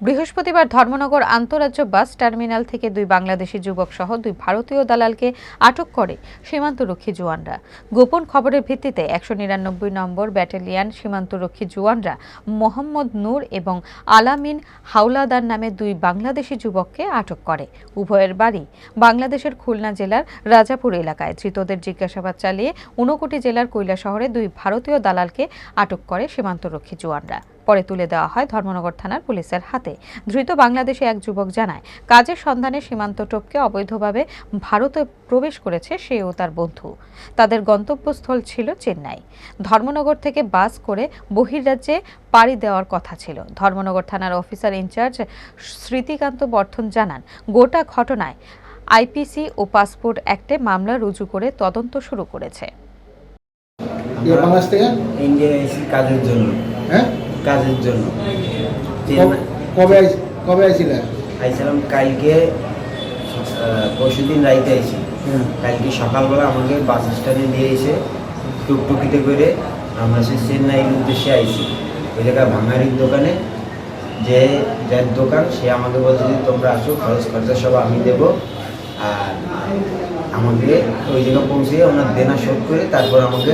বৃহস্পতিবার Dharmanagar আন্তঃরাজ্য bus terminal থেকে দুই বাংলাদেশি যুবক সহ দুই ভারতীয় দালালকে আটক করে সীমান্তরক্ষী জওয়ানরা। গোপন খবরের ভিত্তিতে ১৯৯ নম্বর ব্যাটালিয়ন সীমান্তরক্ষী জওয়ানরা মোহাম্মদ নূর এবং আলামিন হাওলাদার নামে দুই বাংলাদেশি যুবককে আটক করে। উভয়ের বাড়ি বাংলাদেশের খুলনা জেলার রাজাপুর এলাকায়। ধৃতদের জিজ্ঞাসাবাদ চালিয়ে ঊনকোটি জেলার কৈলাসহরে দুই ভারতীয় দালালকে আটক করে সীমান্তরক্ষী জওয়ানরা। পরে তুলে দেওয়া হয় ধর্মনগর থানার পুলিশের হাতে। ধৃত বাংলাদেশি এক যুবক জানায়, কাজের সন্ধানে সীমান্ত টপকে অবৈধভাবে ভারতে প্রবেশ করেছে সে ও তার বন্ধু। তাদের গন্তব্যস্থল ছিল চেন্নাই। ধর্মনগর থেকে বাস করে বহির্রাজ্যে পাড়ি দেওয়ার কথা ছিল। ধর্মনগর থানার অফিসার ইনচার্জ স্মৃতিকান্ত বর্ধন জানান, গোটা ঘটনায় আইপিসি ও পাসপোর্ট অ্যাক্টে মামলা রুজু করে তদন্ত শুরু করেছে। বাংলাদেশ থেকে ইন্ডিয়া এসেছি কাজের জন্য। হ্যাঁ, কাজের জন্য কবে আইছিলেন? আইছিলাম কালকে, পরশুদিন রাইতে আইছি। কালকে সকালবেলা আমাকে বাস স্ট্যান্ডে নিয়ে এসে টুকটুকিতে করে আমরা সে চেন্নাইয়ের উদ্দেশ্যে আইছি। ওই জায়গায় ভাঙারির দোকানে যে যার দোকান সে আমাকে বলছে যে তোমরা আসো, খরচ খরচা সব আমি দেবো। আর আমাকে ওই জায়গায় পৌঁছে ওনার দেনা শোধ করে তারপর আমাকে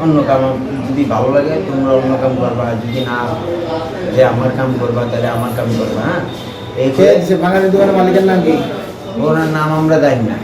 অন্য কাম, যদি ভালো লাগে তোমরা অন্য কাম করবা, যদি না যে আমার কাম করবা তাহলে আমার কাম করবা। হ্যাঁ, এই বাঙালি দোকানের মালিকের নাম কি? ওনার নাম আমরা জানি না।